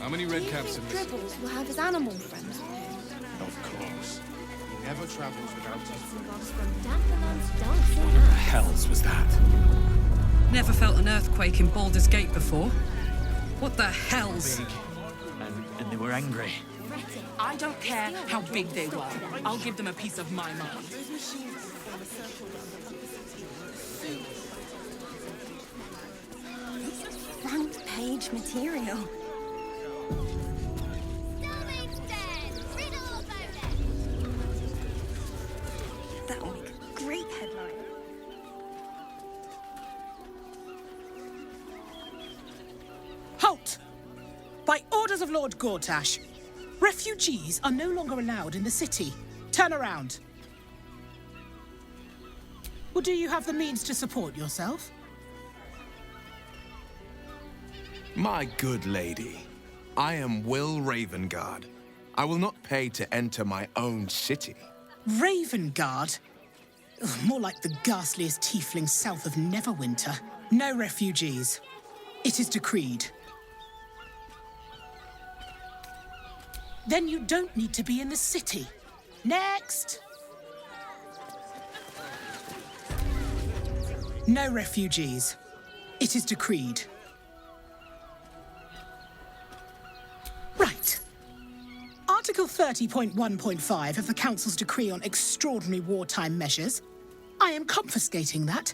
How many red caps in this? Dribbles will have his animal friends. Of course. He never travels without his friends. From Damplands dancing What the hells was that? Never felt an earthquake in Baldur's Gate before. What the hells? Big. And they were angry. I don't care how big they were. I'll give them a piece of my mind. front page material. That will make a great headline. Halt! By orders of Lord Gortash, refugees are no longer allowed in the city. Turn around. Or do you have the means to support yourself? My good lady, I am Will Ravengard. I will not pay to enter my own city. Ravengard? Ugh, more like the ghastliest tiefling south of Neverwinter. No refugees. It is decreed. Then you don't need to be in the city. Next! No refugees. It is decreed. Right. Article 30.1.5 of the Council's Decree on Extraordinary Wartime Measures. I am confiscating that.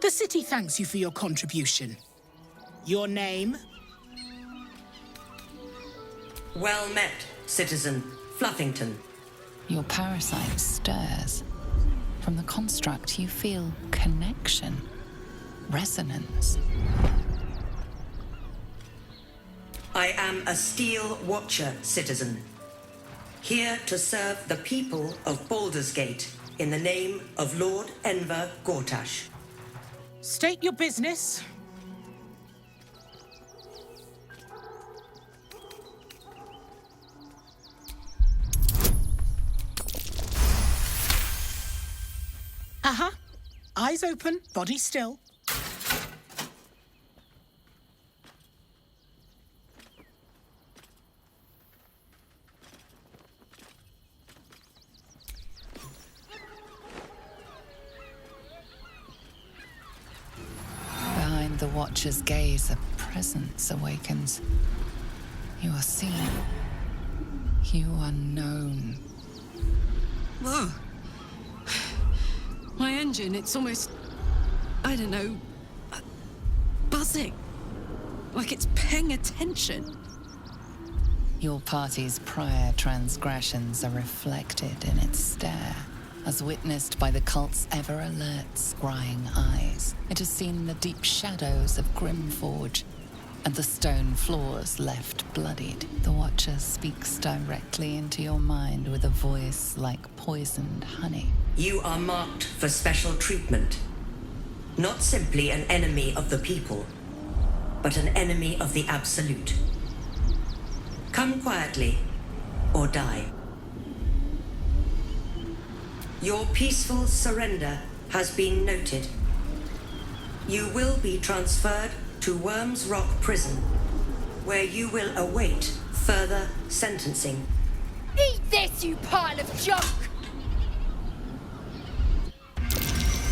The city thanks you for your contribution. Your name? Well met, Citizen Fluffington. Your parasite stirs. From the construct, you feel connection, resonance. I am a Steel Watcher, Citizen. Here to serve the people of Baldur's Gate in the name of Lord Enver Gortash. State your business. Uh-huh. Eyes open, body still. Behind the Watcher's gaze, a presence awakens. You are seen. You are known. Whoa. My engine, it's almost, I don't know, buzzing. Like it's paying attention. Your party's prior transgressions are reflected in its stare, as witnessed by the cult's ever-alert, scrying eyes. It has seen the deep shadows of Grimforge, and the stone floors left bloodied. The Watcher speaks directly into your mind with a voice like poisoned honey. You are marked for special treatment. Not simply an enemy of the people, but an enemy of the Absolute. Come quietly, or die. Your peaceful surrender has been noted. You will be transferred to Worms Rock Prison, where you will await further sentencing. Eat this, you pile of junk!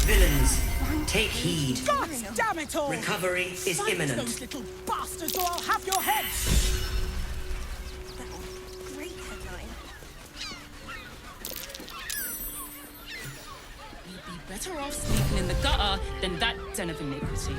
Villains, take heed. God damn it all! Recovery is Silence imminent. those little bastards, or I'll have your heads! That will make a great headline. You'd be better off sleeping in the gutter than that den of iniquity.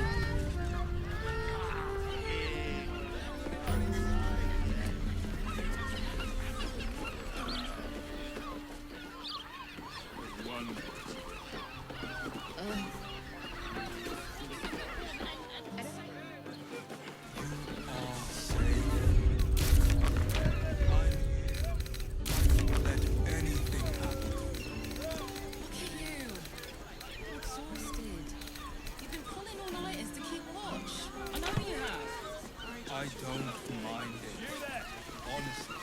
I don't mind it. Honestly.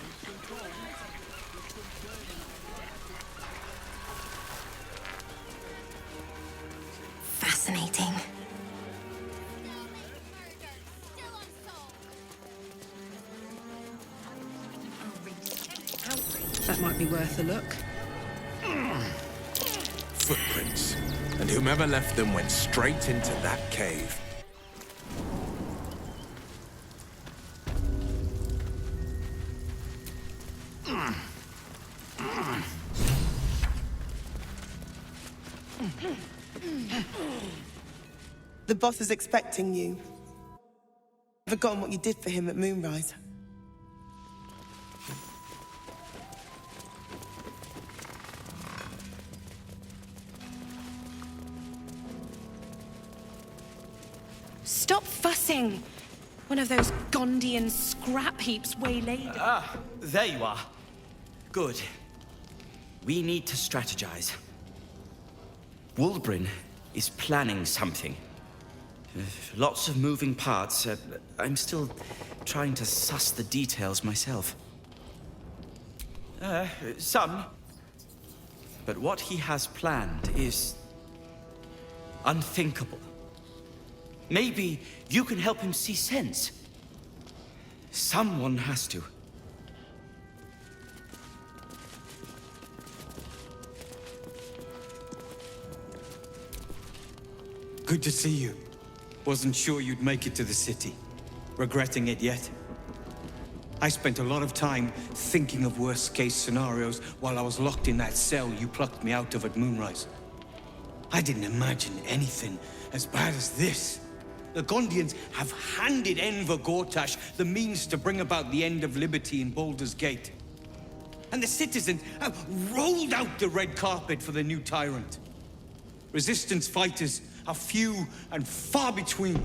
Fascinating. That might be worth a look. Footprints. And whomever left them went straight into that cave. The boss is expecting you. I've forgotten what you did for him at Moonrise. Stop fussing! One of those Gondian scrap heaps waylaid. Ah, there you are. Good. We need to strategize. Wulbrin is planning something. Lots of moving parts. I'm still trying to suss the details myself. Some. But what he has planned is unthinkable. Maybe you can help him see sense. Someone has to. Good to see you. Wasn't sure you'd make it to the city. Regretting it yet? I spent a lot of time thinking of worst-case scenarios while I was locked in that cell you plucked me out of at Moonrise. I didn't imagine anything as bad as this. The Gondians have handed Enver Gortash the means to bring about the end of liberty in Baldur's Gate. And the citizens have rolled out the red carpet for the new tyrant. Resistance fighters are few and far between.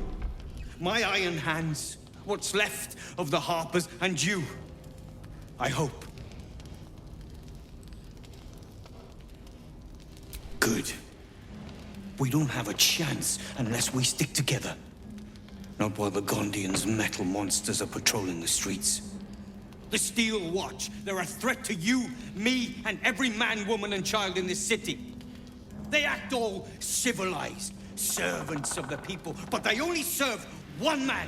My iron hands, what's left of the Harpers, and you. I hope. Good. We don't have a chance unless we stick together. Not while the Gondians' metal monsters are patrolling the streets. The Steel Watch, they're a threat to you, me, and every man, woman, and child in this city. They act all civilized, servants of the people, but they only serve one man.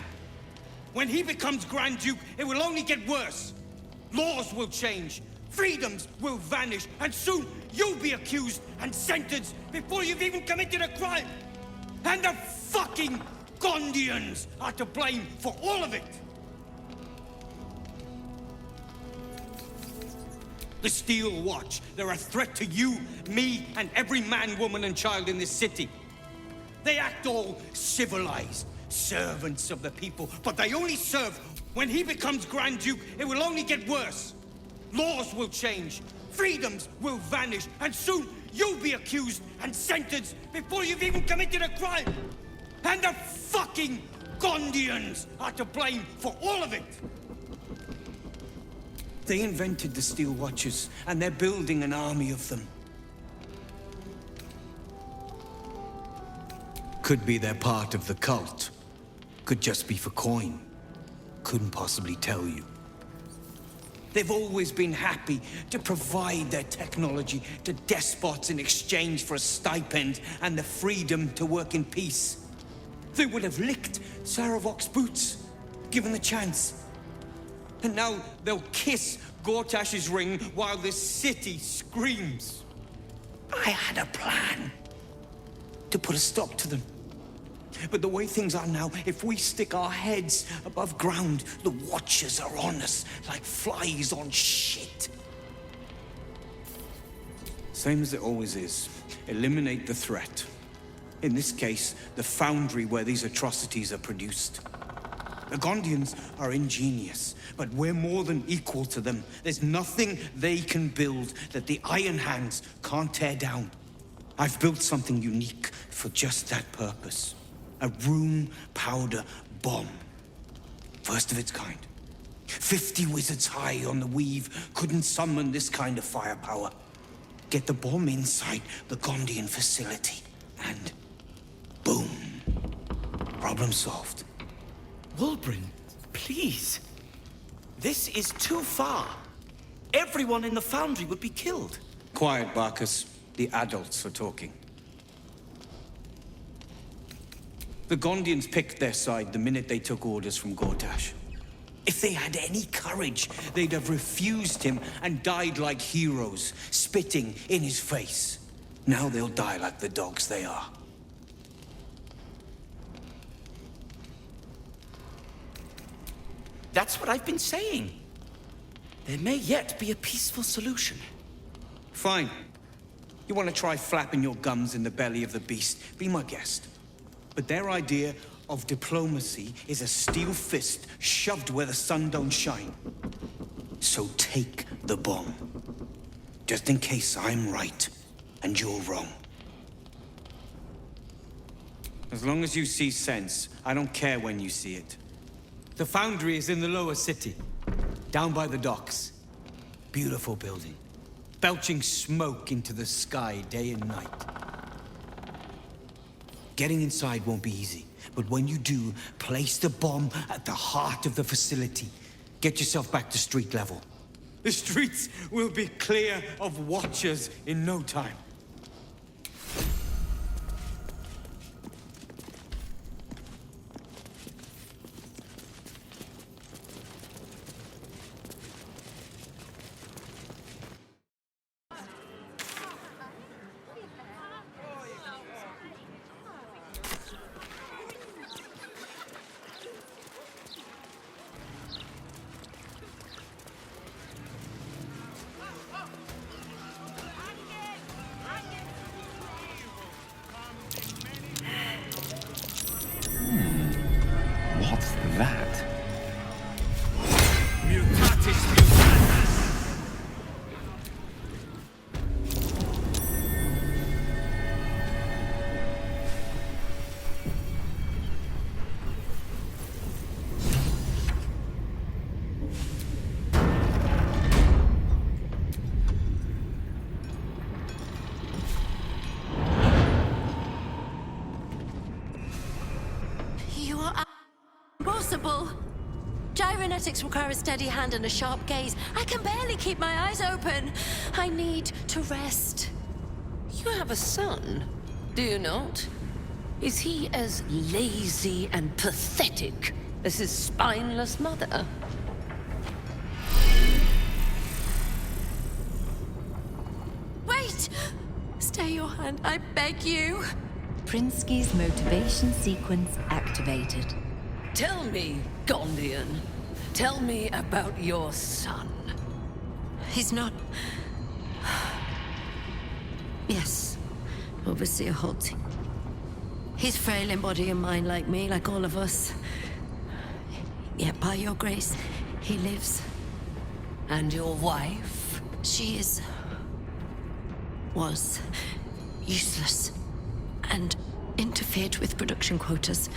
When he becomes Grand Duke, it will only get worse. Laws will change, freedoms will vanish, and soon you'll be accused and sentenced before you've even committed a crime. And the fucking Gondians are to blame for all of it. The Steel Watch, they're a threat to you, me, and every man, woman, and child in this city. They act all civilized, servants of the people, but they only serve. When he becomes Grand Duke, it will only get worse. Laws will change, freedoms will vanish, and soon you'll be accused and sentenced before you've even committed a crime. And the fucking Gondians are to blame for all of it. They invented the Steel Watchers, and they're building an army of them. Could be they're part of the cult. Could just be for coin. Couldn't possibly tell you. They've always been happy to provide their technology to despots in exchange for a stipend and the freedom to work in peace. They would have licked Saravok's boots, given the chance. And now they'll kiss Gortash's ring while the city screams. I had a plan to put a stop to them. But the way things are now, if we stick our heads above ground, the Watchers are on us like flies on shit. Same as it always is. Eliminate the threat. In this case, the foundry where these atrocities are produced. The Gondians are ingenious, but we're more than equal to them. There's nothing they can build that the Iron Hands can't tear down. I've built something unique for just that purpose. A room powder bomb. First of its kind. 50 wizards high on the weave couldn't summon this kind of firepower. Get the bomb inside the Gondian facility, and boom. Problem solved. Wulbrin, please. This is too far. Everyone in the foundry would be killed. Quiet, Barkus. The adults are talking. The Gondians picked their side the minute they took orders from Gortash. If they had any courage, they'd have refused him and died like heroes, spitting in his face. Now they'll die like the dogs they are. That's what I've been saying. There may yet be a peaceful solution. Fine. You want to try flapping your gums in the belly of the beast? Be my guest. But their idea of diplomacy is a steel fist shoved where the sun don't shine. So take the bomb. Just in case I'm right and you're wrong. As long as you see sense, I don't care when you see it. The foundry is in the lower city, down by the docks. Beautiful building, belching smoke into the sky day and night. Getting inside won't be easy, but when you do, place the bomb at the heart of the facility. Get yourself back to street level. The streets will be clear of watchers in no time. What's that? Mutatis mutandis! You are impossible. Gyrometics require a steady hand and a sharp gaze. I can barely keep my eyes open. I need to rest. You have a son, do you not? Is he as lazy and pathetic as his spineless mother? Wait! Stay your hand, I beg you. Prinsky's motivation sequence activated. Tell me, Gondian. Tell me about your son. He's not... Yes, Overseer Holt. He's frail in body and mind like me, like all of us. Yet by your grace, he lives. And your wife? She was useless and interfered with production quotas.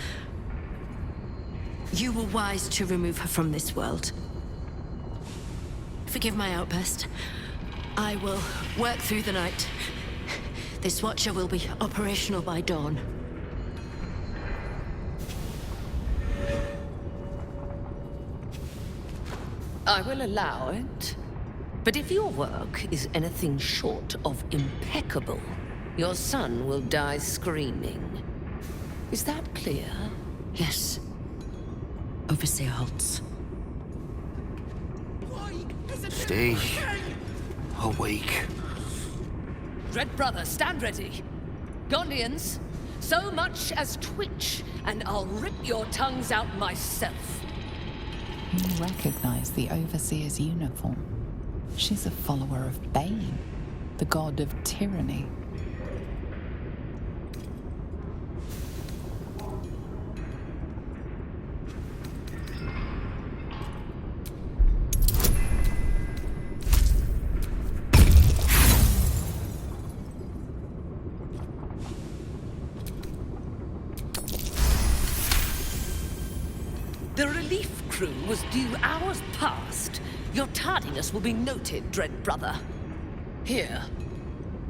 You were wise to remove her from this world. Forgive my outburst. I will work through the night. This Watcher will be operational by dawn. I will allow it. But if your work is anything short of impeccable, your son will die screaming. Is that clear? Yes. Overseer Holtz. Stay awake. Dread brother, stand ready. Gondians, so much as twitch, and I'll rip your tongues out myself. You recognize the Overseer's uniform. She's a follower of Bane, the god of tyranny. The relief crew was due hours past. Your tardiness will be noted, dread brother. Here,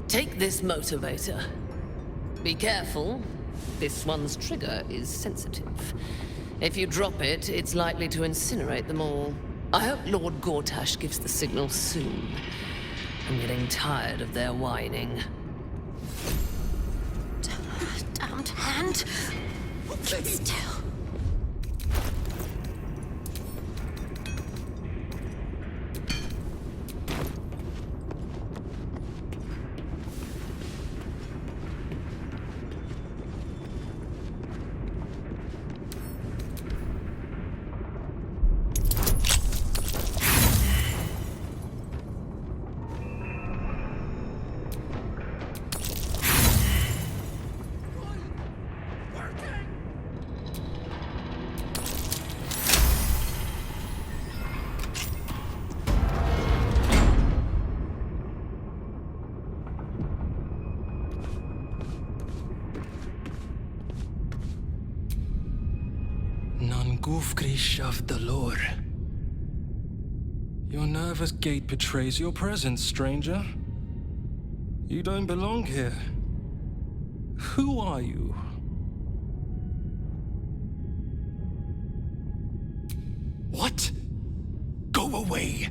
take this motivator. Be careful. This one's trigger is sensitive. If you drop it, it's likely to incinerate them all. I hope Lord Gortash gives the signal soon. I'm getting tired of their whining. Damned hand. Keep still. Non gufgrish of the lore. Your nervous gait betrays your presence, stranger. You don't belong here. Who are you? What? Go away!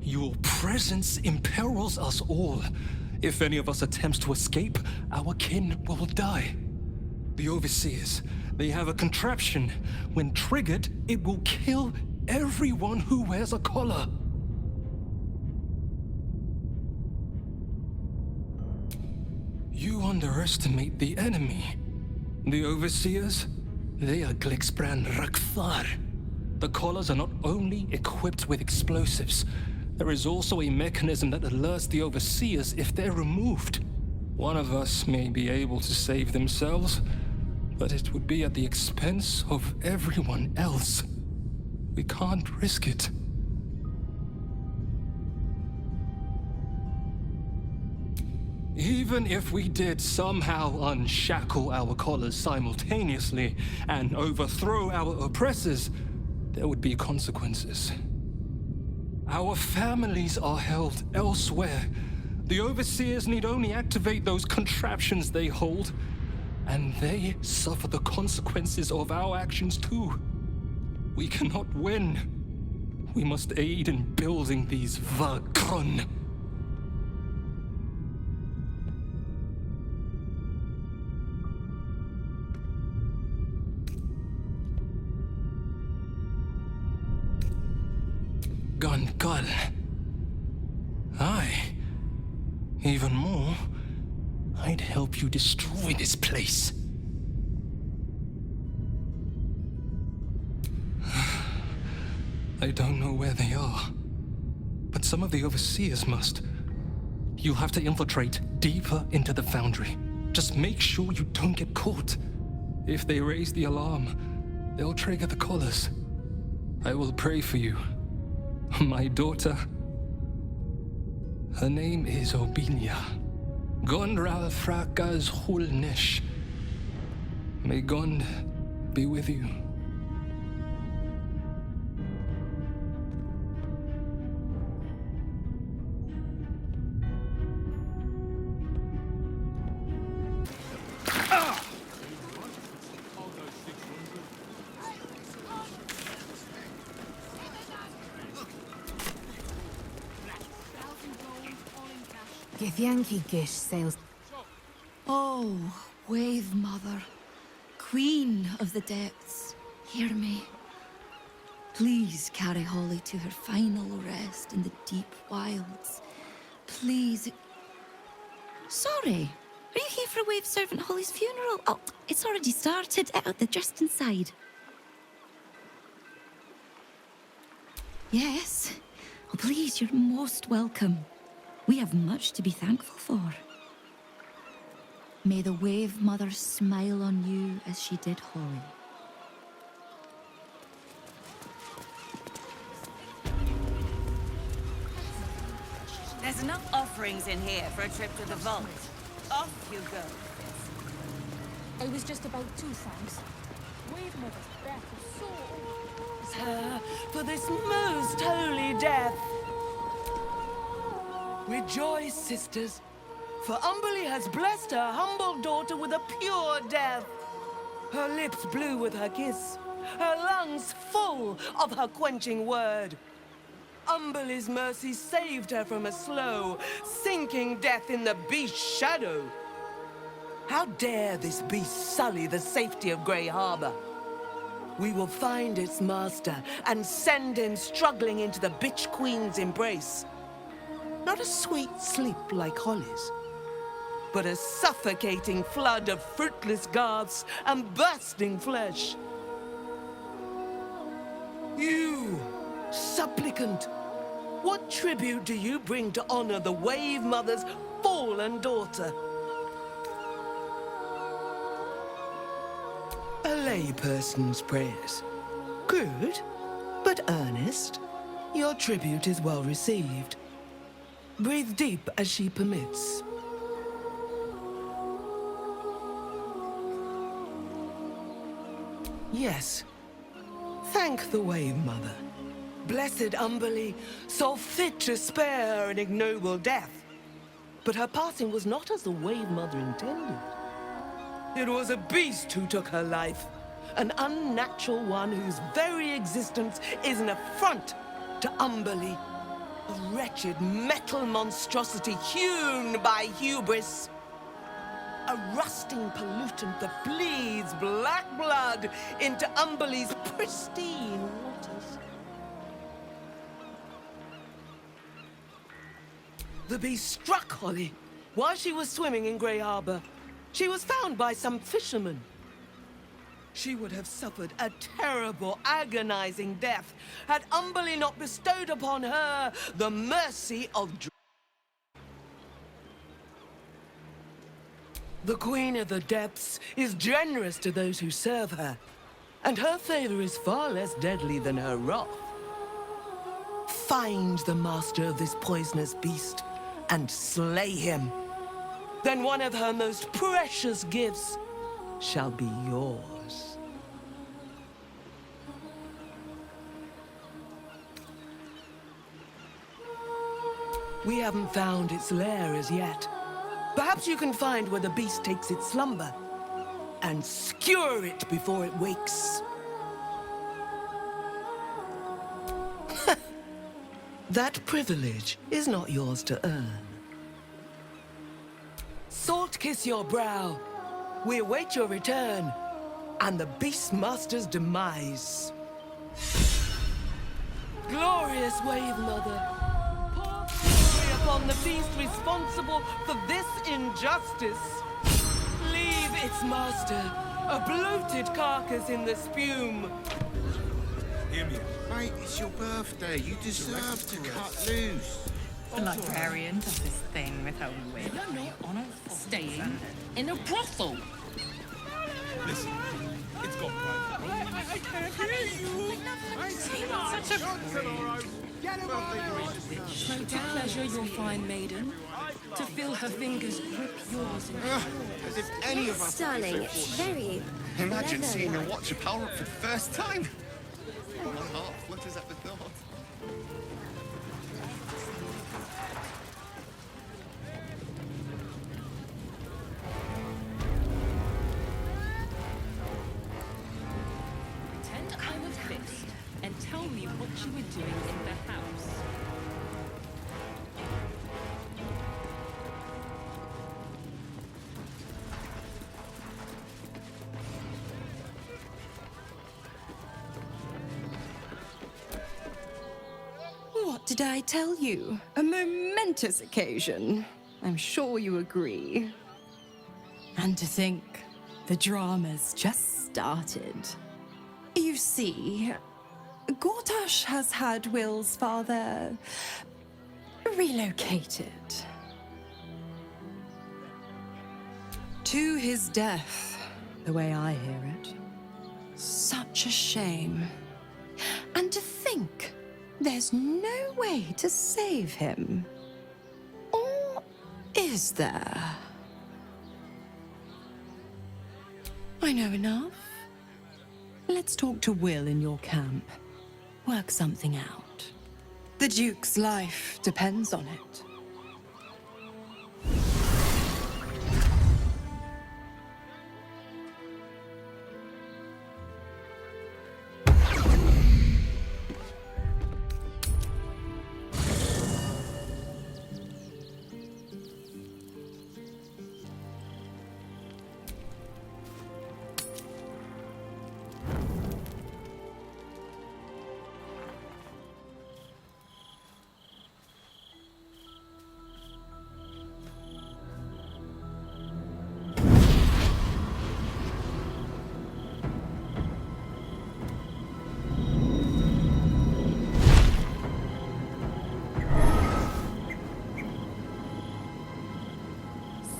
Your presence imperils us all. If any of us attempts to escape, our kin will die. The Overseers, they have a contraption. When triggered, it will kill everyone who wears a collar. You underestimate the enemy. The Overseers, they are Glixbrand Rakthar. The collars are not only equipped with explosives, there is also a mechanism that alerts the Overseers if they're removed. One of us may be able to save themselves, but it would be at the expense of everyone else. We can't risk it. Even if we did somehow unshackle our collars simultaneously and overthrow our oppressors, there would be consequences. Our families are held elsewhere. The Overseers need only activate those contraptions they hold, and they suffer the consequences of our actions too. We cannot win. We must aid in building these Vagron. Gun. Aye. Even more, I'd help you destroy this place. I don't know where they are, but some of the Overseers must. You'll have to infiltrate deeper into the foundry. Just make sure you don't get caught. If they raise the alarm, they'll trigger the collars. I will pray for you. My daughter. Her name is Obilia. Gondral Frakas Hulnesh. May Gond be with you. Githyanki Gish sails. Oh, Wave Mother, Queen of the Depths, hear me. Please carry Holly to her final rest in the deep wilds. Please. Sorry, are you here for Wave Servant Holly's funeral? Oh, it's already started. They're just inside. Yes. Oh, please, you're most welcome. We have much to be thankful for. May the Wave Mother smile on you as she did Holly. There's enough offerings in here for a trip to the vault. Off you go. I was just about to, thanks. Wave Mother's breath is so old. For this most holy death. Rejoice, sisters, for Umberly has blessed her humble daughter with a pure death. Her lips blue with her kiss, her lungs full of her quenching word. Umberly's mercy saved her from a slow, sinking death in the beast's shadow. How dare this beast sully the safety of Grey Harbor? We will find its master and send him struggling into the bitch queen's embrace. Not a sweet sleep like Holly's, but a suffocating flood of fruitless guards and bursting flesh. You, supplicant, what tribute do you bring to honor the Wave Mother's fallen daughter? A layperson's prayers. Good, but earnest. Your tribute is well received. Breathe deep as she permits. Yes, Thank the Wave Mother. Blessed Umberlee saw fit to spare her an ignoble death. But her passing was not as the Wave Mother intended. It was a beast who took her life. An unnatural one whose very existence is an affront to Umberlee. A wretched metal monstrosity hewn by hubris. A rusting pollutant that bleeds black blood into Umberlee's pristine waters. The beast struck Holly while she was swimming in Grey Harbor. She was found by some fishermen. She would have suffered a terrible, agonizing death had Umberlee not bestowed upon her the mercy of The Queen of the Depths is generous to those who serve her, and her favor is far less deadly than her wrath. Find the master of this poisonous beast and slay him. Then one of her most precious gifts shall be yours. We haven't found its lair as yet. Perhaps you can find where the beast takes its slumber and skewer it before it wakes. That privilege is not yours to earn. Salt kiss your brow. We await your return and the Beastmaster's demise. Glorious Wave Mother, pour glory upon the beast responsible for this injustice. Leave its master, a bloated carcass in the spume. Hear me. Mate, it's your birthday. You deserve to cut loose. The librarian does this thing with her wig. On a staying in a brothel. Listen, it's got I can't hear you. Such a Slow to pleasure your fine maiden, to feel her fingers grip yours. As if any of us... Darling, it's very... Imagine seeing your watch power up for the first time. My heart flutters at the thought. Pretend I was fixed and tell me what you were doing in the house. What did I tell you? A momentous occasion. I'm sure you agree. And to think, the drama's just started. You see, Gortash has had Will's father relocated. To his death, the way I hear it. Such a shame. And to think, there's no way to save him. Or is there? I know enough. Let's talk to Will in your camp. Work something out. The Duke's life depends on it.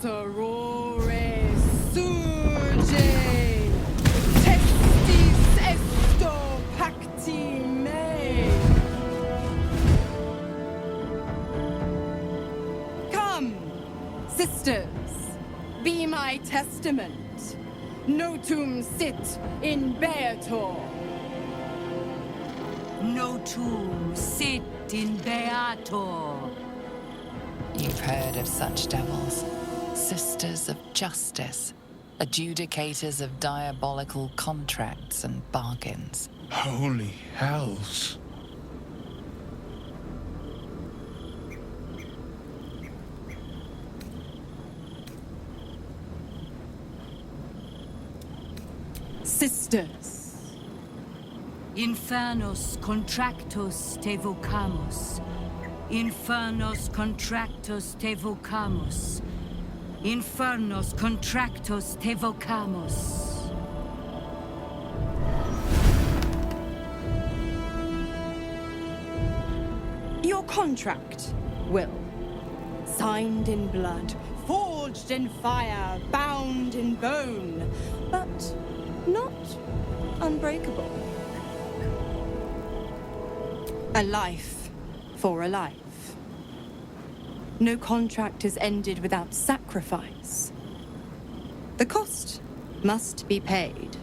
Sorore surge, testis esto pacti me. Come, sisters, be my testament. Notum sit in beator. no tomb sit in beato. You've heard of such devils. Sisters of justice. Adjudicators of diabolical contracts and bargains. Holy hells. Sisters. Infernos contractos te vocamus. Infernos contractos te vocamus. Infernos contractos te vocamus. Your contract, Will. Signed in blood, forged in fire, bound in bone, but not unbreakable. A life for a life. No contract is ended without sacrifice. The cost must be paid.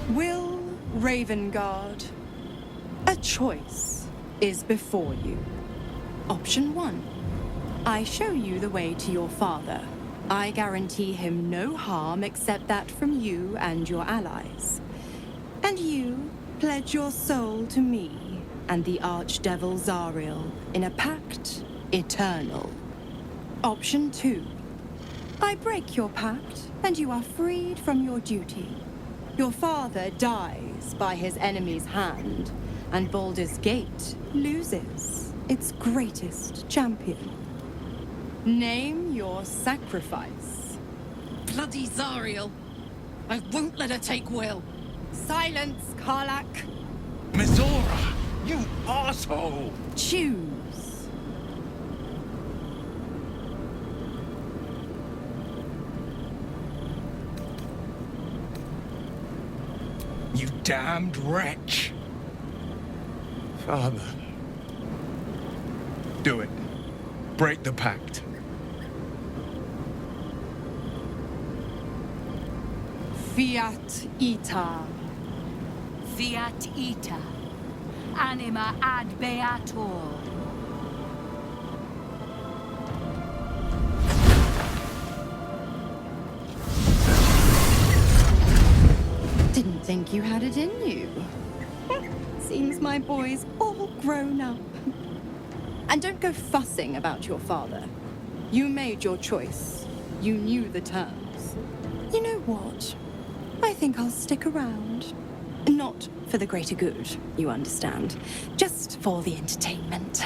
Will Ravengard, a choice is before you. Option 1. I show you the way to your father. I guarantee him no harm except that from you and your allies. And you pledge your soul to me and the archdevil Zariel in a pact eternal. Option 2. I break your pact and you are freed from your duty. Your father dies by his enemy's hand, and Baldur's Gate loses its greatest champion. Name your sacrifice. Bloody Zariel. I won't let her take Will. Silence, Karlak. Mizora, you asshole! Choose. You damned wretch! Father. Do it. Break the pact. Fiat ita. Fiat ita. Anima ad beator. Didn't think you had it in you. Seems my boy's all grown up. And don't go fussing about your father. You made your choice. You knew the terms. You know what? I think I'll stick around. Not for the greater good, you understand. Just for the entertainment.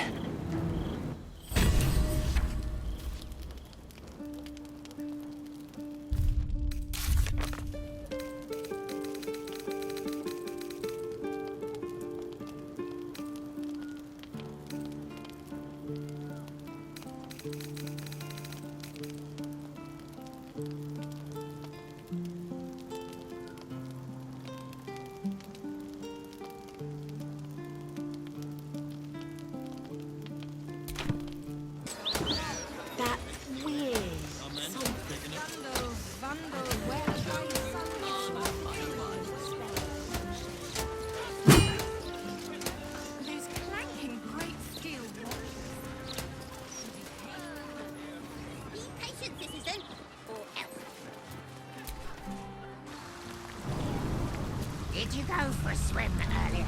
Did you go for a swim earlier?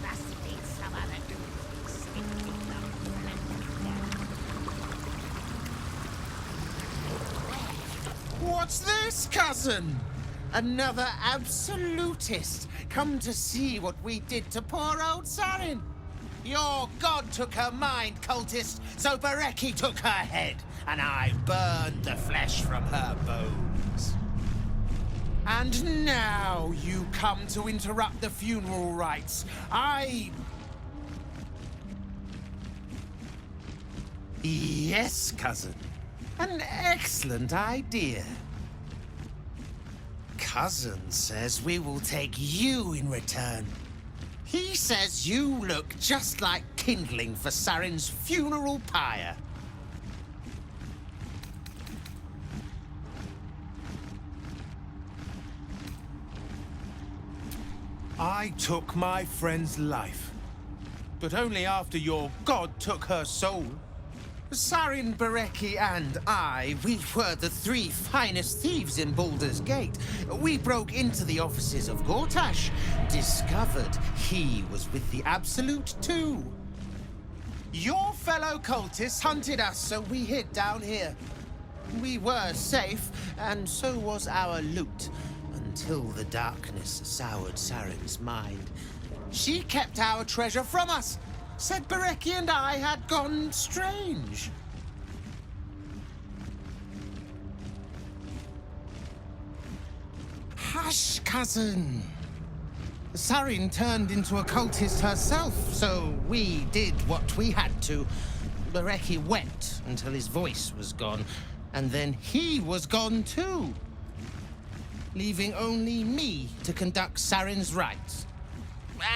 Must have been some other What's this, cousin? Another absolutist come to see what we did to poor old Sarin. Your god took her mind, cultist, so Bereki took her head, and I burned the flesh from her bones. And now you come to interrupt the funeral rites. Yes, cousin. An excellent idea. Cousin says we will take you in return. He says you look just like kindling for Saren's funeral pyre. I took my friend's life, but only after your god took her soul. Saren, Bereki, and I, we were the 3 finest thieves in Baldur's Gate. We broke into the offices of Gortash, discovered he was with the Absolute too. Your fellow cultists hunted us, so we hid down here. We were safe, and so was our loot, until the darkness soured Saren's mind. She kept our treasure from us. Said Bereki and I had gone strange. Hush, cousin. Saren turned into a cultist herself, so we did what we had to. Bereki wept until his voice was gone, and then he was gone too, leaving only me to conduct Saren's rites.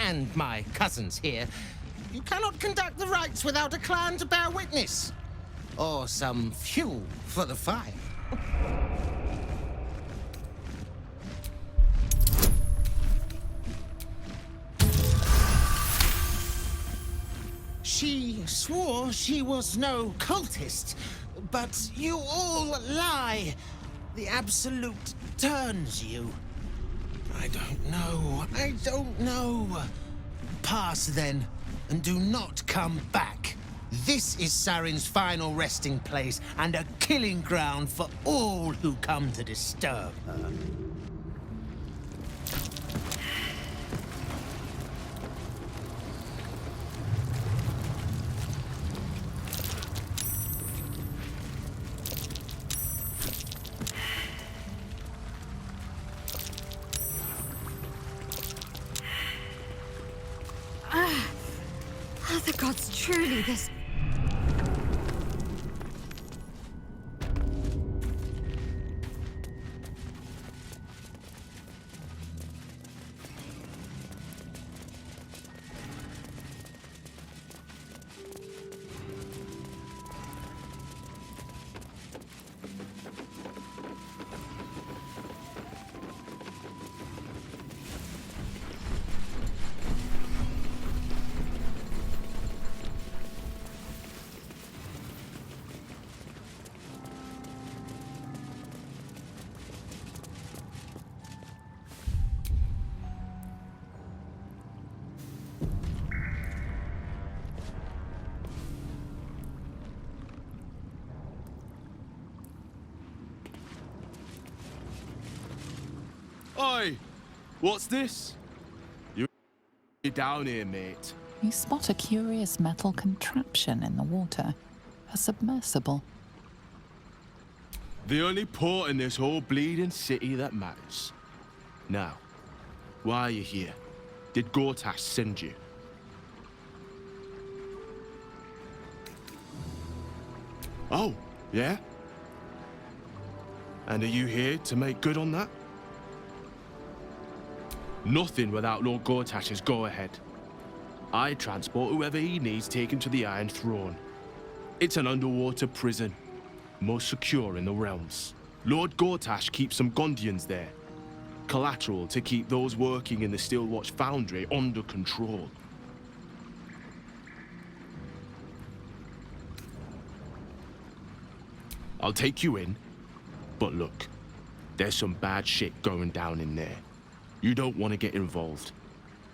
And my cousins here. You cannot conduct the rites without a clan to bear witness. Or some fuel for the fire. She swore she was no cultist, but you all lie. The Absolute turns you. I don't know. Pass then. And do not come back. This is Saren's final resting place and a killing ground for all who come to disturb her. Are the gods truly this... Oi! What's this? You're down here, mate. You spot a curious metal contraption in the water. A submersible. The only port in this whole bleeding city that matters. Now, why are you here? Did Gortash send you? Oh, yeah? And are you here to make good on that? Nothing without Lord Gortash's go-ahead. I transport whoever he needs taken to the Iron Throne. It's an underwater prison, most secure in the realms. Lord Gortash keeps some Gondians there. Collateral to keep those working in the Steelwatch Foundry under control. I'll take you in, but look, there's some bad shit going down in there. You don't want to get involved.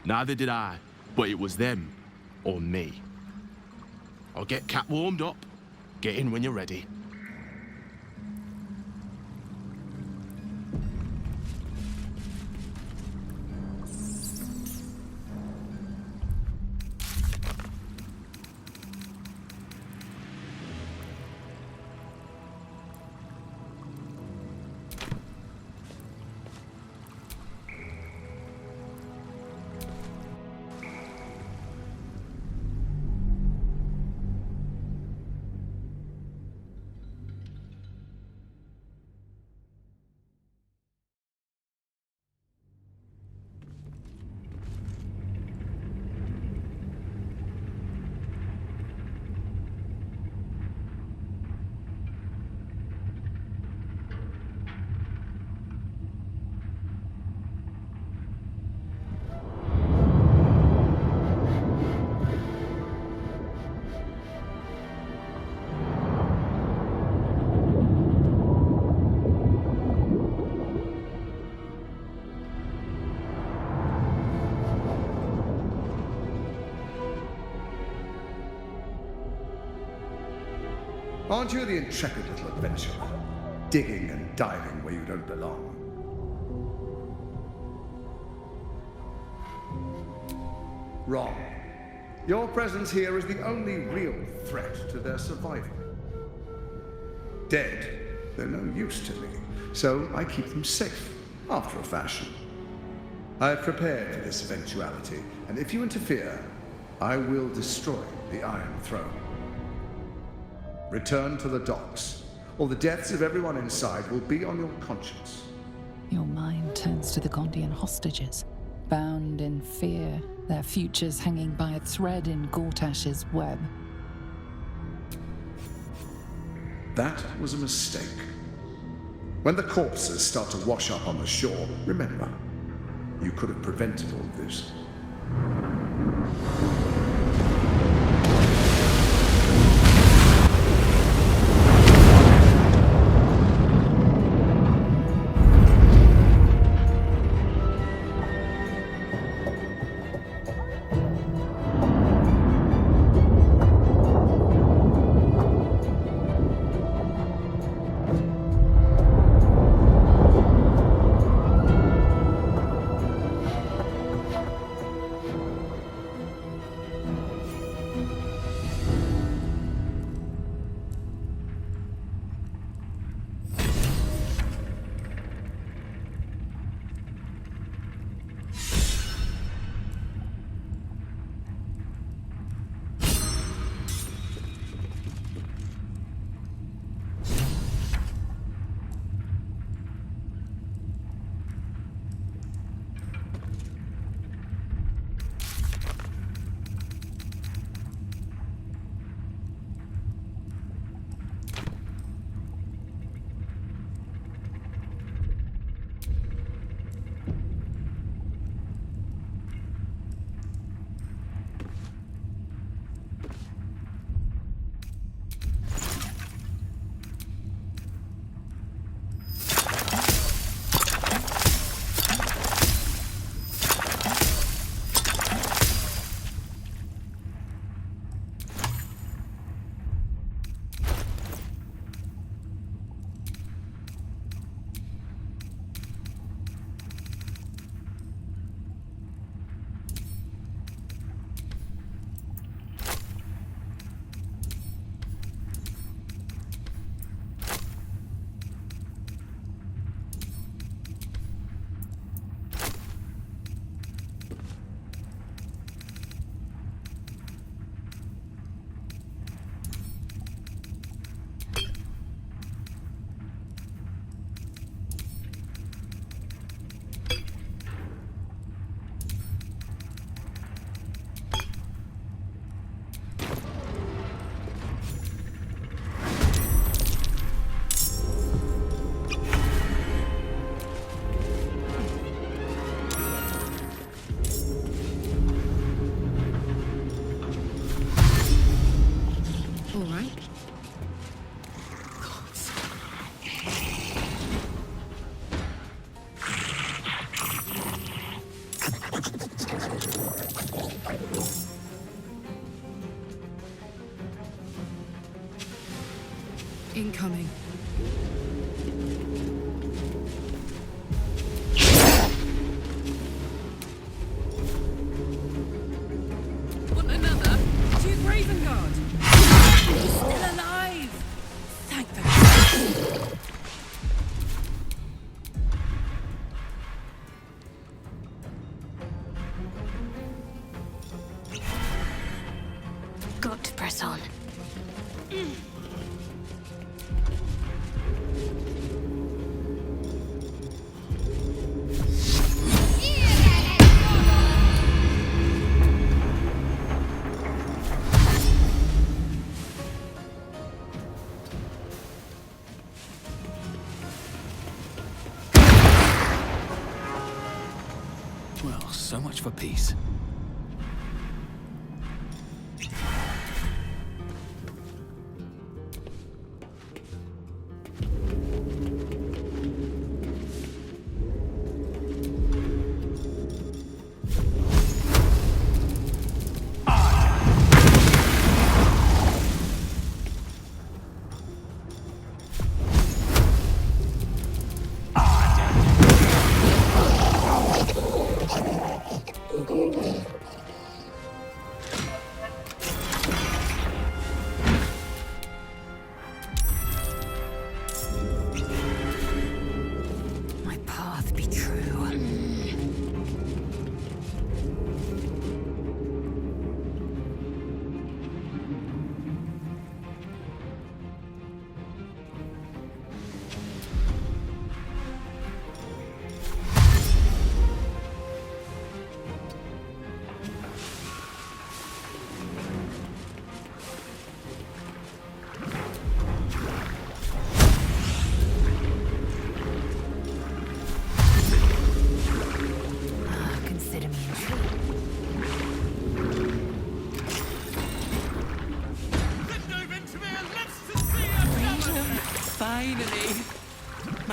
Neither did I, but it was them or me. I'll get Cat warmed up. Get in when you're ready. Aren't you the intrepid little adventurer? Digging and diving where you don't belong. Wrong. Your presence here is the only real threat to their survival. Dead, they're no use to me, so I keep them safe, after a fashion. I've prepared for this eventuality, and if you interfere, I will destroy the Iron Throne. Return to the docks, or the deaths of everyone inside will be on your conscience. Your mind turns to the Gondian hostages, bound in fear, their futures hanging by a thread in Gortash's web. That was a mistake. When the corpses start to wash up on the shore, remember, you could have prevented all of this. Incoming. What another? She's Raven Guard. Still alive. Thank the gods. Got to press on. Well, so much for peace.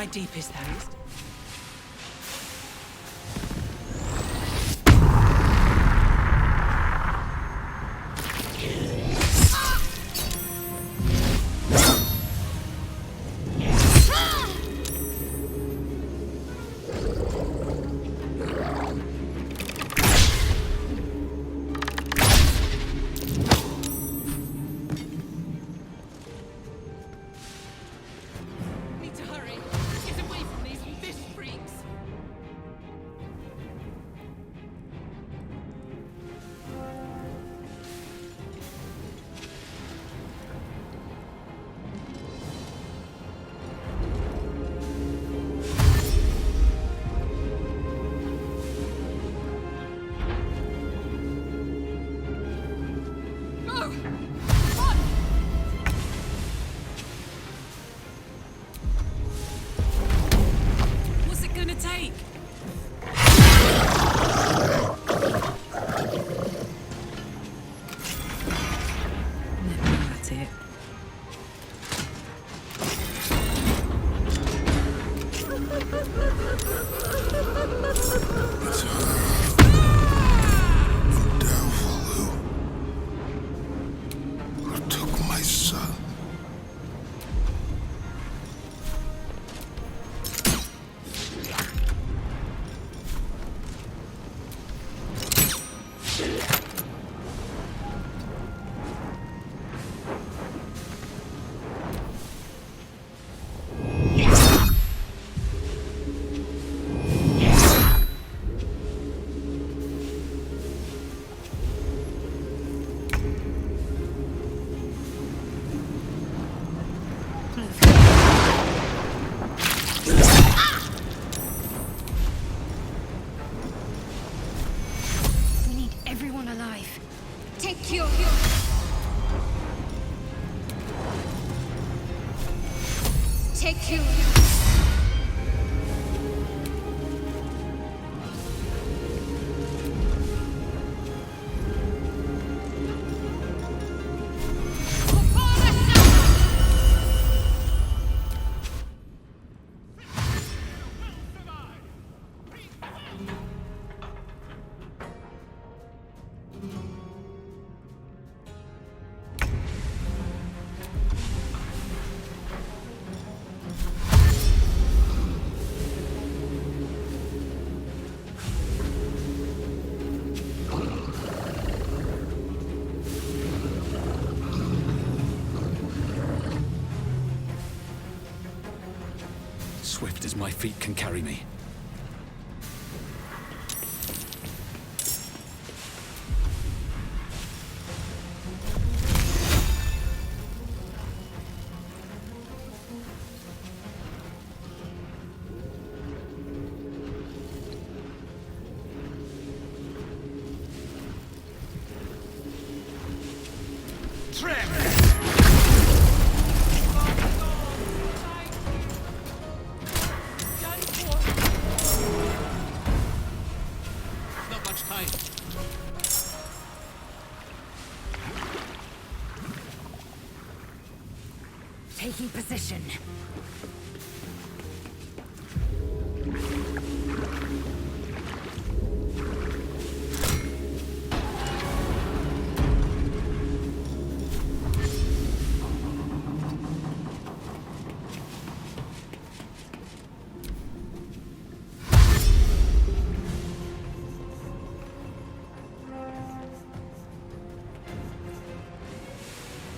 My deepest thanks. Need to hurry. Get away from these fish freaks. Go! Run! What's it gonna take? That's it. Who took my son? We need everyone alive. Take your... Take your... Swift as my feet can carry me. Not much time. Taking position.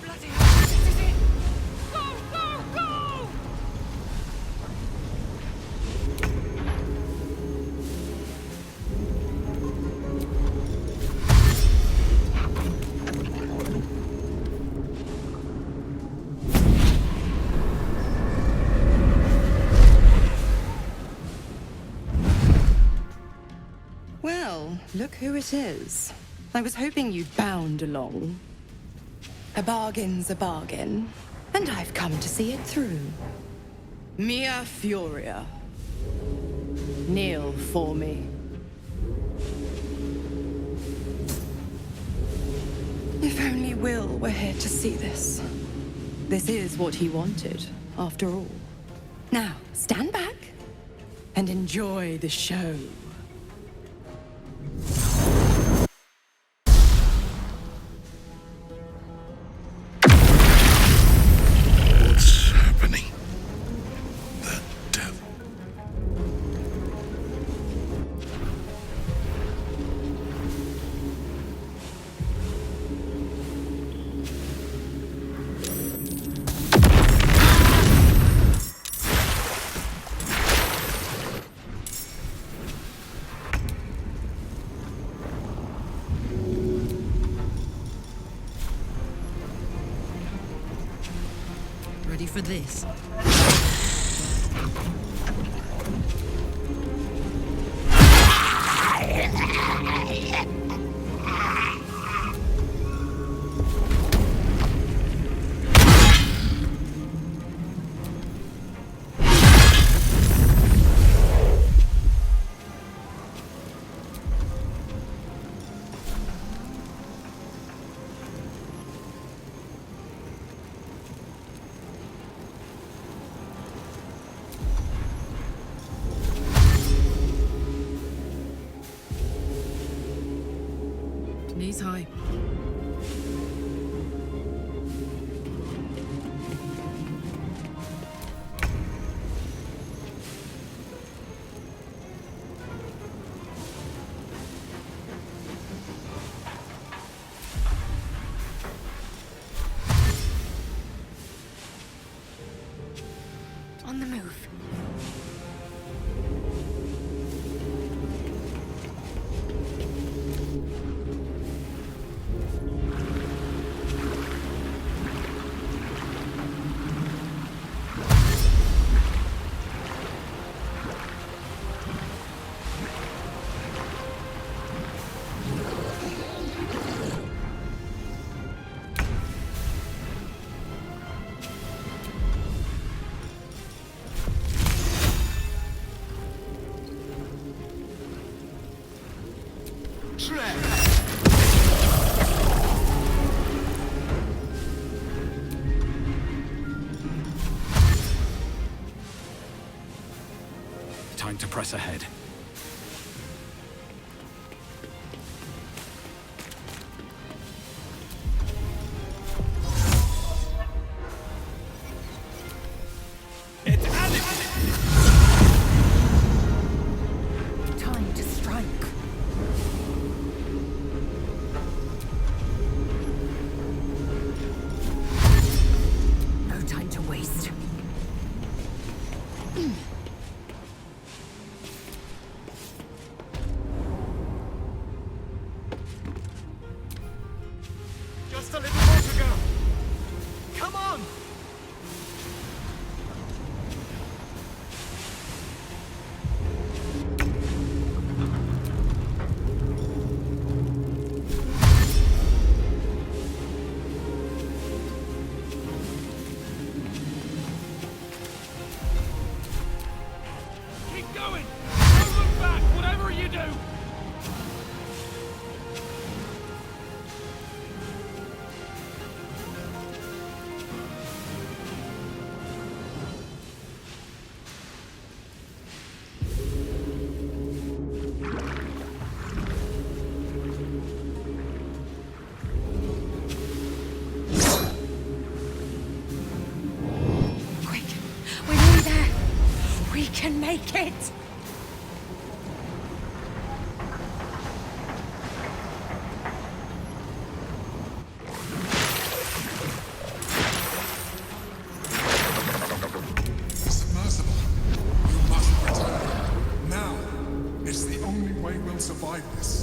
Bloody hell, this is it! Go, go, go! Well, look who it is. I was hoping you'd bound along. A bargain's a bargain, and I've come to see it through. Mia Furia. Kneel for me. If only Will were here to see this. This is what he wanted, after all. Now, stand back and enjoy the show. What's happening? The devil. Ready for this? Knees high. On the move. Time to press ahead. Time to strike. No time to waste. Just a little more to go. Come on! Keep going! Don't look back, whatever you do! Quick, we're nearly there. We can make it. It's merciful. You must return. Now. It's the only way we'll survive this.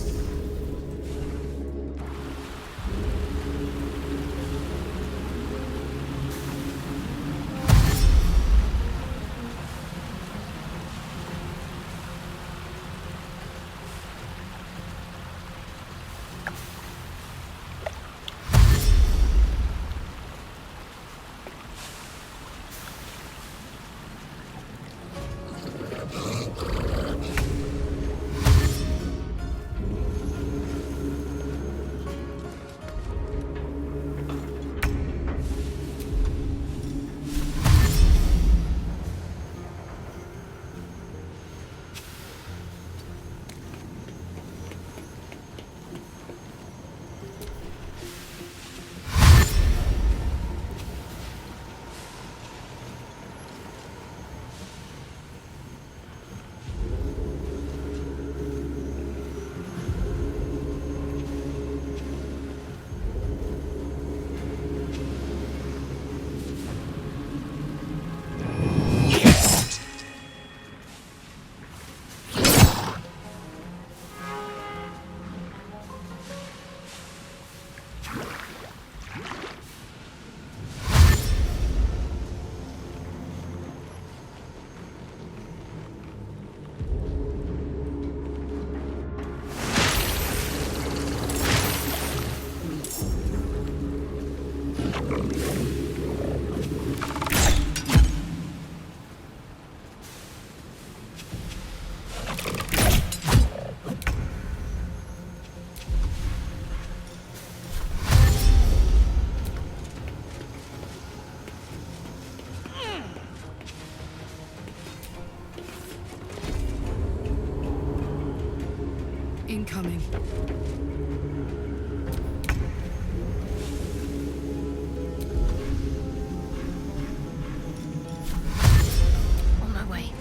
Incoming. On my way.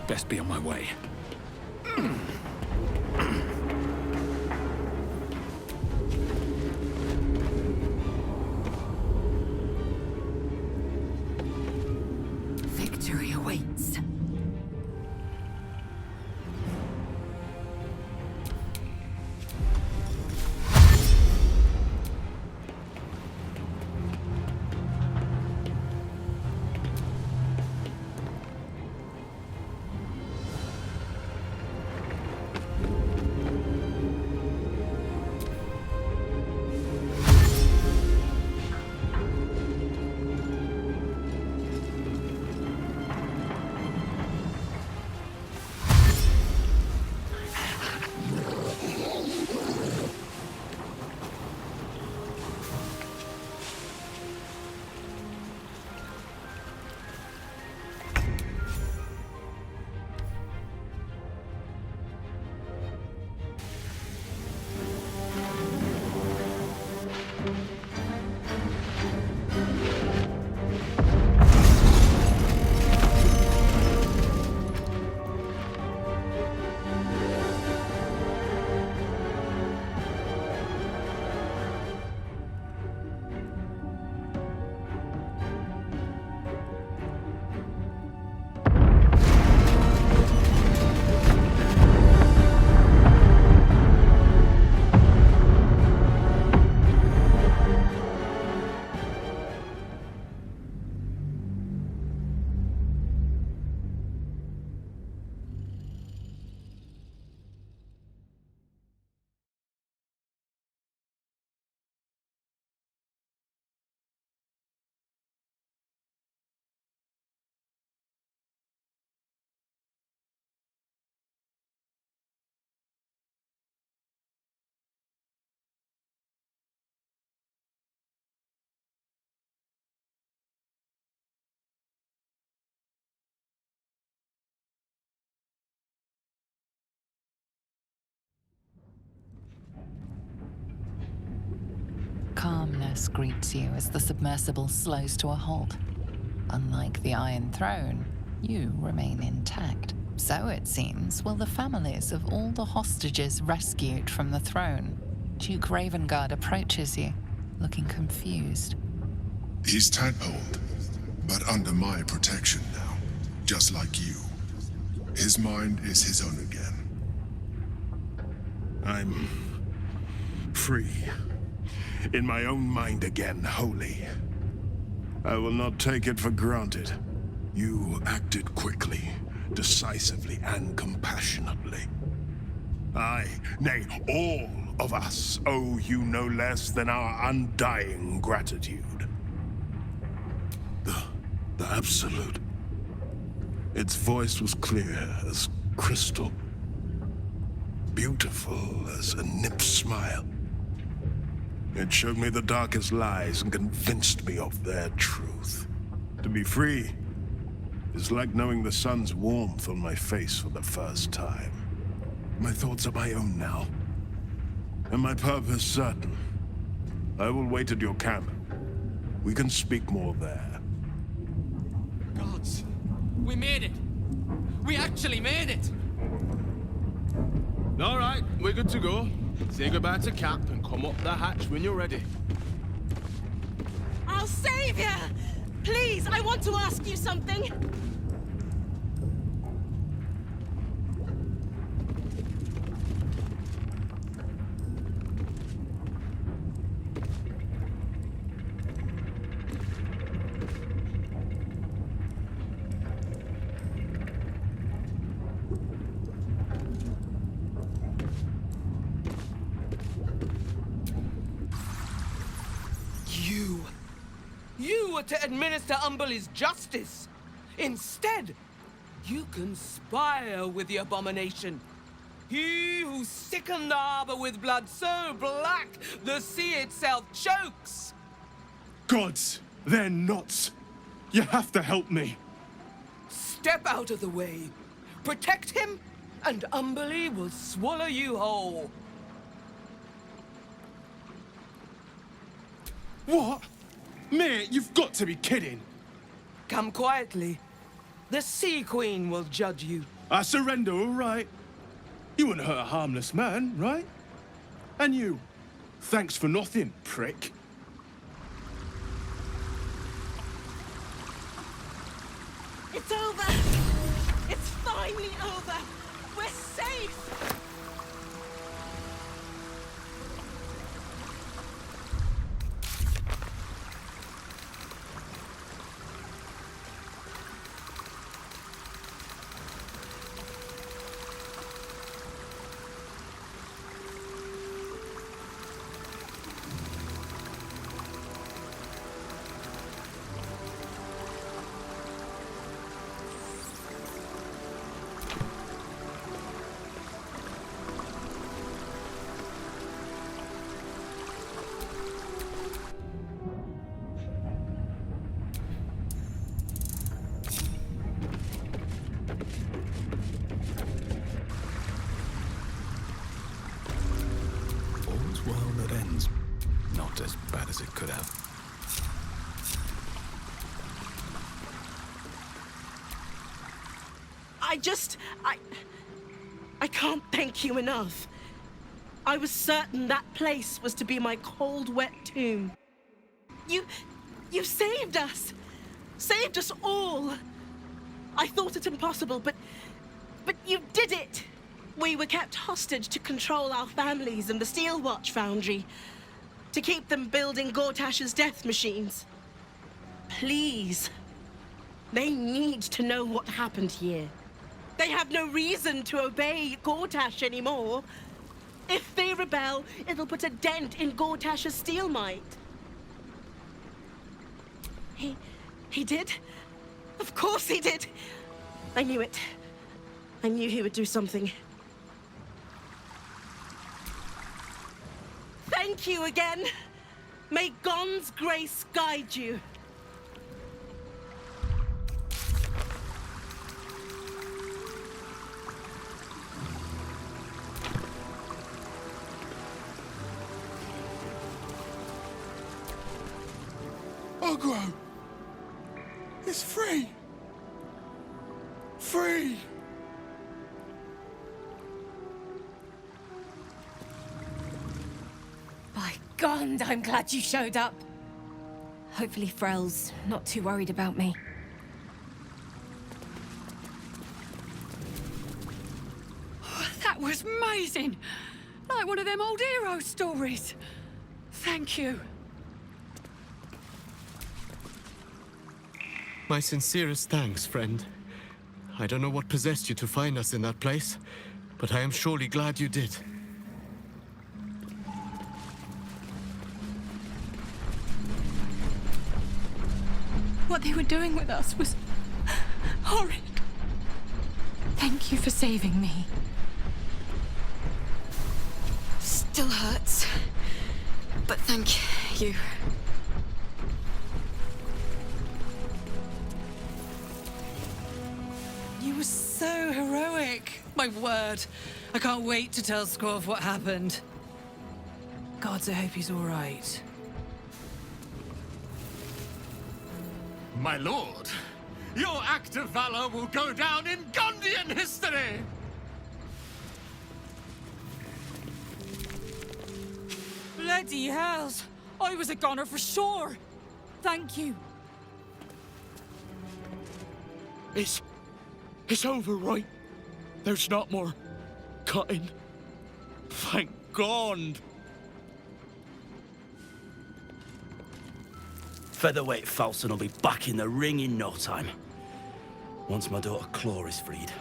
Best be on my way. Victory awaits. Calmness greets you as the submersible slows to a halt. Unlike the Iron Throne, you remain intact. So it seems will the families of all the hostages rescued from the throne. Duke Ravengard approaches you, looking confused. He's tadpoled, but under my protection now, just like you. His mind is his own again. I'm free. In my own mind again, wholly. I will not take it for granted. You acted quickly, decisively, and compassionately. I, nay, all of us, owe you no less than our undying gratitude. The Absolute. Its voice was clear as crystal. Beautiful as a nymph's smile. It showed me the darkest lies and convinced me of their truth. To be free is like knowing the sun's warmth on my face for the first time. My thoughts are my own now, and my purpose certain. I will wait at your camp. We can speak more there. Gods, we made it. We actually made it. All right, we're good to go. Say goodbye to camp and come up the hatch when you're ready. I'll save you! Please, I want to ask you something. You were to administer Umberlee's justice. Instead, you conspire with the abomination. He who sickened the harbor with blood so black, the sea itself chokes. Gods, they're nuts. You have to help me. Step out of the way. Protect him, and Umberlee will swallow you whole. What? Mate, you've got to be kidding. Come quietly. The Sea Queen will judge you. I surrender, all right. You wouldn't hurt a harmless man, right? And you. Thanks for nothing, prick. It's over! It's finally over! We're safe! Not as bad as it could have. I can't thank you enough. I was certain that place was to be my cold, wet tomb. You saved us. Saved us all. I thought it impossible, but you did it. We were kept hostage to control our families and the Steel Watch Foundry, to keep them building Gortash's death machines. Please. They need to know what happened here. They have no reason to obey Gortash anymore. If they rebel, it'll put a dent in Gortash's steel might. He did? Of course he did. I knew it. I knew he would do something. Thank you again. May Gon's grace guide you. Ogro! It's free! Free! By God, I'm glad you showed up. Hopefully Frel's not too worried about me. That was amazing! Like one of them old hero stories. Thank you. My sincerest thanks, friend. I don't know what possessed you to find us in that place, but I am surely glad you did. What they were doing with us was horrid. Thank you for saving me. Still hurts. But thank you. You were so heroic. My word. I can't wait to tell Squav what happened. Gods, I hope he's all right. My lord, your act of valor will go down in Gondian history! Bloody hells! I was a goner for sure! Thank you. It's over, right? There's not more cutting. Thank God. Featherweight Falson will be back in the ring in no time. Once my daughter Claw is freed.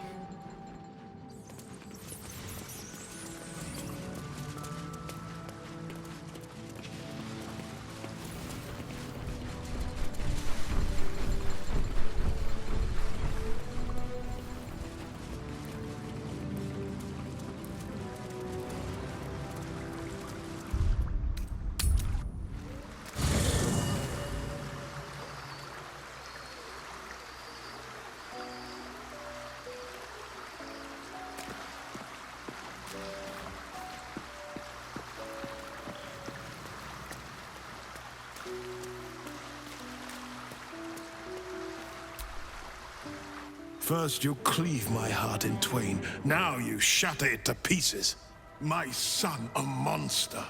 First you cleave my heart in twain, now you shatter it to pieces. My son, a monster.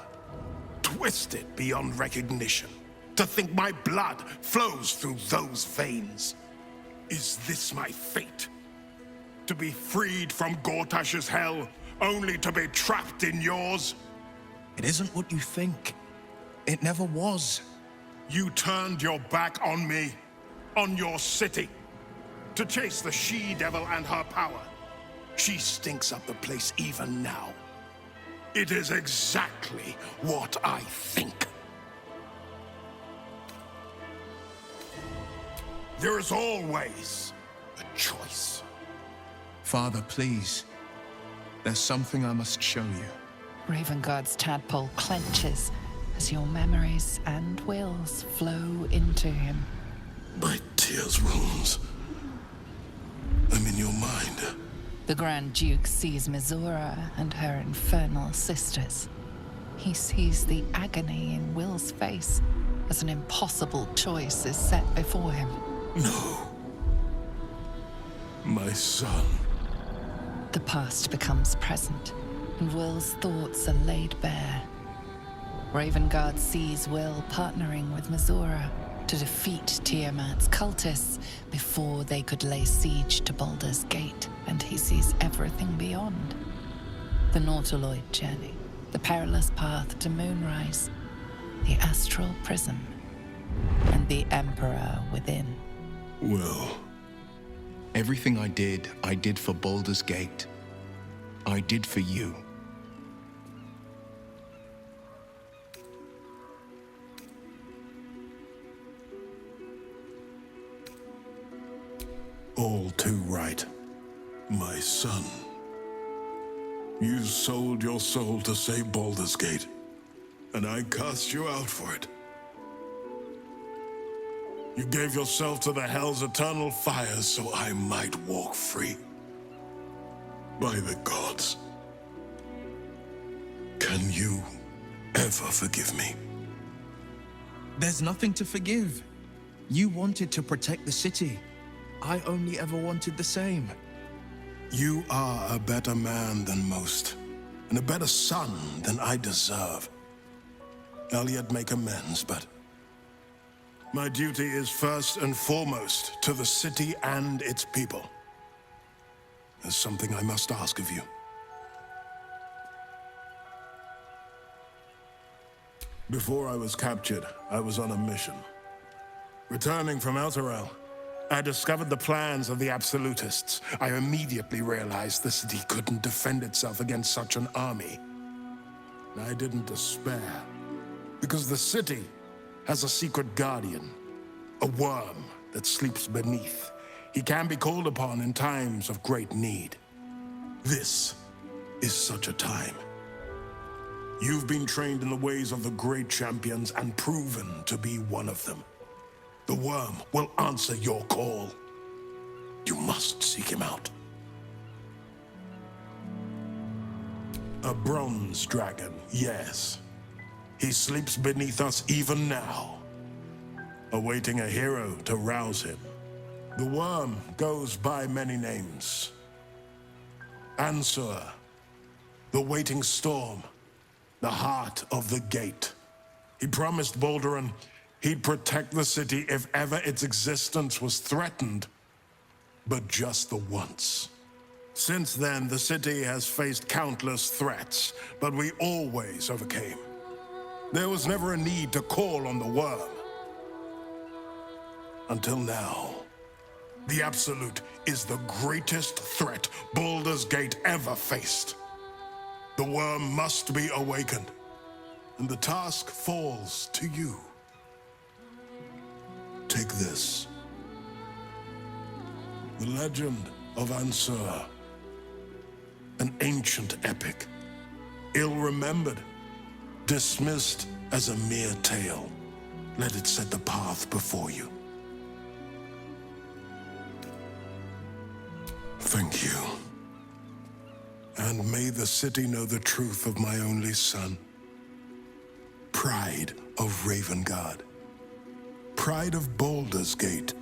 Twisted beyond recognition. To think my blood flows through those veins. Is this my fate? To be freed from Gortash's hell, only to be trapped in yours? It isn't what you think. It never was. You turned your back on me, on your city. To chase the she-devil and her power. She stinks up the place even now. It is exactly what I think. There is always a choice. Father, please. There's something I must show you. Ravenguard's tadpole clenches as your memories and wills flow into him. My tears wounds. I'm in your mind. The Grand Duke sees Mizora and her infernal sisters. He sees the agony in Will's face as an impossible choice is set before him. No. My son. The past becomes present, and Will's thoughts are laid bare. Ravenguard sees Will partnering with Mizora to defeat Tiamat's cultists before they could lay siege to Baldur's Gate, and he sees everything beyond. The Nautiloid journey, the perilous path to Moonrise, the astral prison, and the Emperor within. Will. Everything I did for Baldur's Gate. I did for you. All too right. My son. You sold your soul to save Baldur's Gate, and I cast you out for it. You gave yourself to the Hell's eternal fires so I might walk free. By the gods. Can you ever forgive me? There's nothing to forgive. You wanted to protect the city. I only ever wanted the same. You are a better man than most, and a better son than I deserve. I'll yet make amends, but my duty is first and foremost to the city and its people. There's something I must ask of you. Before I was captured, I was on a mission. Returning from Elturel, I discovered the plans of the Absolutists. I immediately realized the city couldn't defend itself against such an army. I didn't despair, because the city has a secret guardian, a worm that sleeps beneath. He can be called upon in times of great need. This is such a time. You've been trained in the ways of the great champions and proven to be one of them. The worm will answer your call. You must seek him out. A bronze dragon, yes. He sleeps beneath us even now, awaiting a hero to rouse him. The worm goes by many names. Ansur, the waiting storm, the heart of the gate. He promised Baldur he'd protect the city if ever its existence was threatened, but just the once. Since then, the city has faced countless threats, but we always overcame. There was never a need to call on the worm. Until now. The Absolute is the greatest threat Baldur's Gate ever faced. The worm must be awakened, and the task falls to you. Take this. The legend of Ansur. An ancient epic, ill-remembered, dismissed as a mere tale. Let it set the path before you. Thank you. And may the city know the truth of my only son. Pride of Ravengard. Pride of Baldur's Gate.